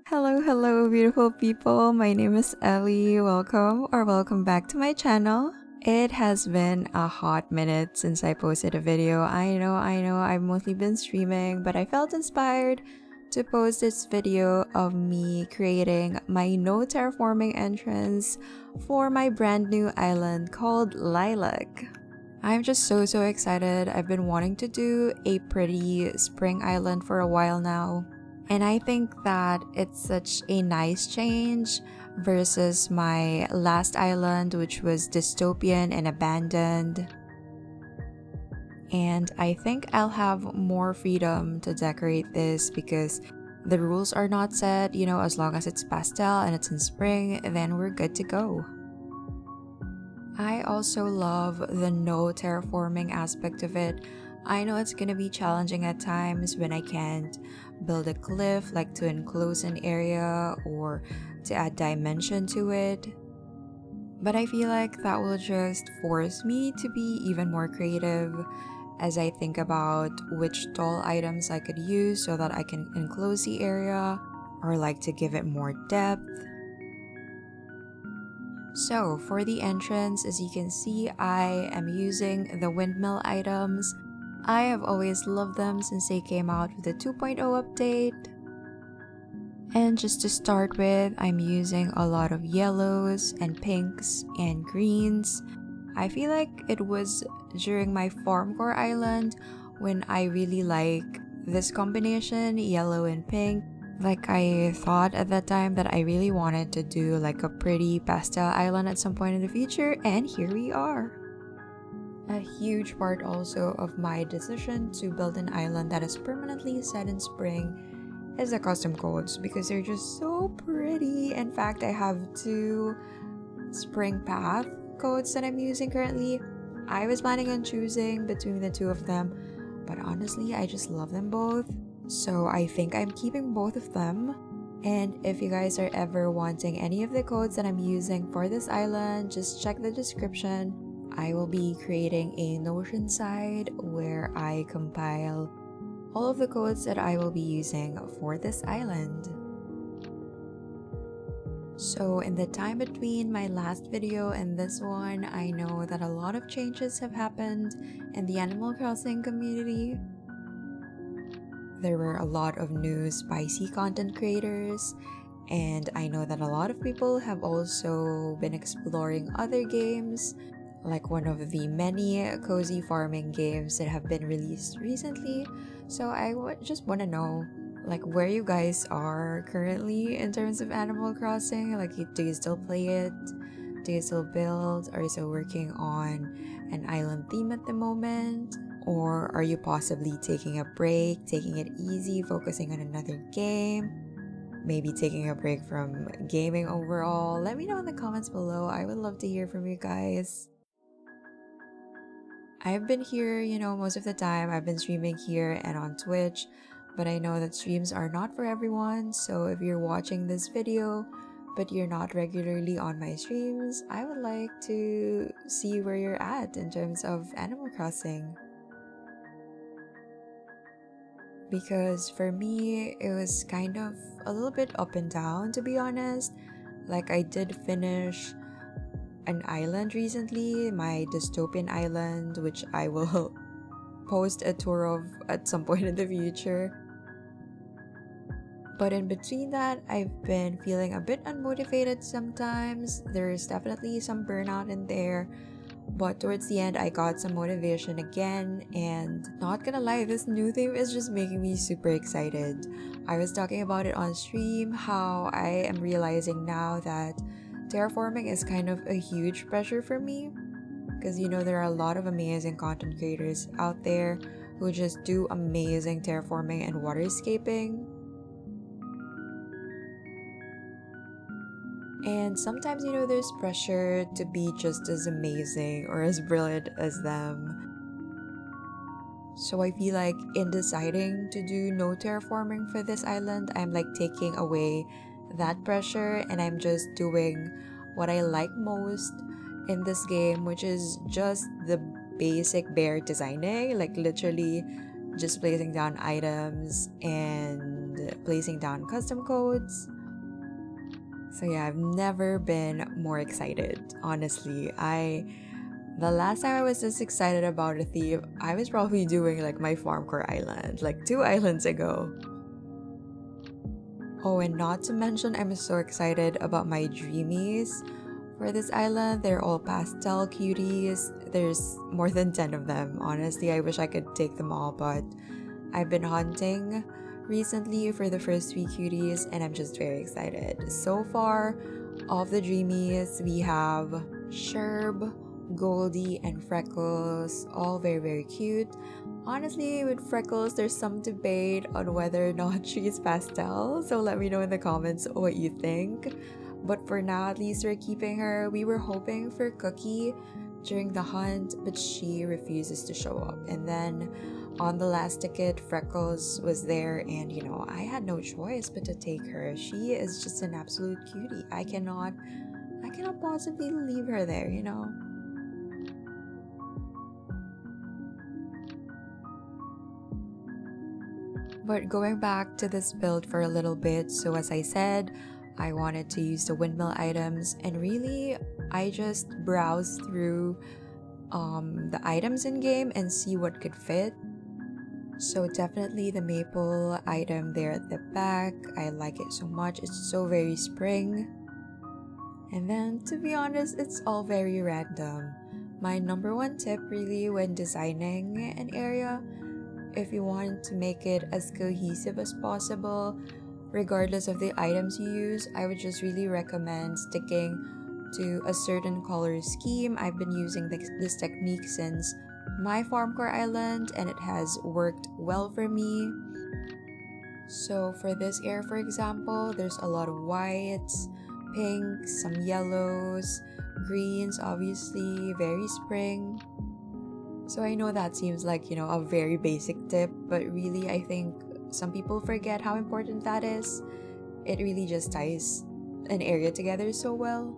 Hello, beautiful people. My name is Ellie. Welcome back to my channel. It has been a hot minute since I posted a video. I know, I've mostly been streaming, but I felt inspired to post this video of me creating my no terraforming entrance for my brand new island called LILAC. I'm just so excited. I've been wanting to do a pretty spring island for a while now. And I think that it's such a nice change versus my last island, which was dystopian and abandoned. And I think I'll have more freedom to decorate this because the rules are not set, as long as it's pastel and it's in spring, then we're good to go. I also love the no terraforming aspect of it. I know it's gonna be challenging at times when I can't build a cliff like to enclose an area or to add dimension to it. But I feel like that will just force me to be even more creative as I think about which tall items I could use so that I can enclose the area or like to give it more depth. So for the entrance, as you can see, I am using the windmill items. I have always loved them since they came out with the 2.0 update. And just to start with, I'm using a lot of yellows and pinks and greens. I feel like it was during my Farmcore Island when I really like this combination, yellow and pink. Like I thought at that time that I really wanted to do like a pretty pastel island at some point in the future, and here we are. A huge part also of my decision to build an island that is permanently set in spring is the custom codes because they're just so pretty. In fact, I have two spring path codes that I'm using currently. I was planning on choosing between the two of them, but honestly, I just love them both. So I think I'm keeping both of them. And if you guys are ever wanting any of the codes that I'm using for this island, just check the description. I will be creating a Notion site where I compile all of the codes that I will be using for this island. So in the time between my last video and this one, I know that a lot of changes have happened in the Animal Crossing community. There were a lot of new spicy content creators, and I know that a lot of people have also been exploring other games, like one of the many cozy farming games that have been released recently. So I just want to know like where you guys are currently in terms of Animal Crossing. Like, do you still play it? Do you still build? Are you still working on an island theme at the moment? Or are you possibly taking a break, taking it easy, focusing on another game? Maybe taking a break from gaming overall? Let me know in the comments below. I would love to hear from you guys. I've been here, most of the time. I've been streaming here and on Twitch, but I know that streams are not for everyone. So if you're watching this video, but you're not regularly on my streams, I would like to see where you're at in terms of Animal Crossing. Because for me, it was kind of a little bit up and down, to be honest. Like, I did finish an island recently, my dystopian island, which I will post a tour of at some point in the future. But in between that, I've been feeling a bit unmotivated sometimes. There's definitely some burnout in there. But towards the end, I got some motivation again, and not gonna lie, this new theme is just making me super excited. I was talking about it on stream, how I am realizing now that terraforming is kind of a huge pressure for me. Because there are a lot of amazing content creators out there who just do amazing terraforming and waterscaping. And sometimes, there's pressure to be just as amazing or as brilliant as them. So I feel like in deciding to do no terraforming for this island, I'm like taking away that pressure and I'm just doing what I like most in this game, which is just the basic bare designing, like literally just placing down items and placing down custom codes. So yeah, I've never been more excited. Honestly, the last time I was this excited about a theme, I was probably doing like my Farmcore Island, like 2 islands ago. Oh, and not to mention, I'm so excited about my dreamies for this island. They're all pastel cuties. There's more than 10 of them. Honestly, I wish I could take them all, but I've been hunting recently for the first 3 cuties and I'm just very excited. So far, of the dreamies, we have Sherb, Goldie, and Freckles, all very, very cute. Honestly, with Freckles, there's some debate on whether or not she's pastel, so let me know in the comments what you think. But for now, at least we're keeping her. We were hoping for Cookie during the hunt, but she refuses to show up. And then on the last ticket, Freckles was there, and I had no choice but to take her. She is just an absolute cutie. I cannot possibly leave her there. But going back to this build for a little bit, so as I said, I wanted to use the windmill items, and really, I just browsed through the items in game and see what could fit. So definitely the maple item there at the back, I like it so much. It's so very spring. And then, to be honest, it's all very random. My number one tip really when designing an area, if you want to make it as cohesive as possible, regardless of the items you use, I would just really recommend sticking to a certain color scheme. I've been using this technique since my Farmcore Island and it has worked well for me. So for this area, for example, there's a lot of whites, pinks, some yellows, greens, obviously, very spring. So I know that seems like, a very basic tip, but really I think some people forget how important that is. It really just ties an area together so well.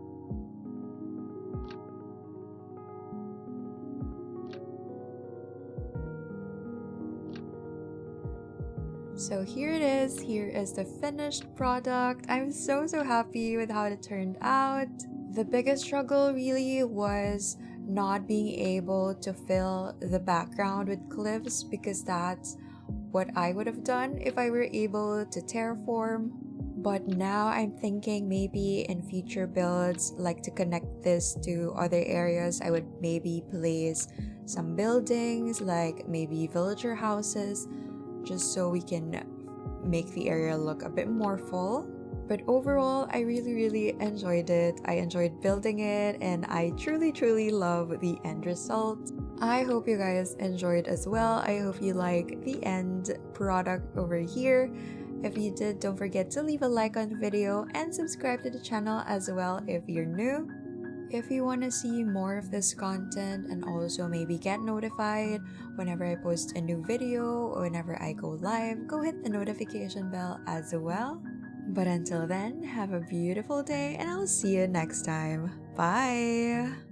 So here it is. Here is the finished product. I'm so happy with how it turned out. The biggest struggle really was not being able to fill the background with cliffs, because that's what I would have done if I were able to terraform. But now I'm thinking maybe in future builds, like to connect this to other areas, I would maybe place some buildings, like maybe villager houses, just so we can make the area look a bit more full. But overall, I really enjoyed it. I enjoyed building it, and I truly love the end result. I hope you guys enjoyed as well. I hope you like the end product over here. If you did, don't forget to leave a like on the video and subscribe to the channel as well if you're new. If you want to see more of this content and also maybe get notified whenever I post a new video or whenever I go live, go hit the notification bell as well. But until then, have a beautiful day and I'll see you next time. Bye!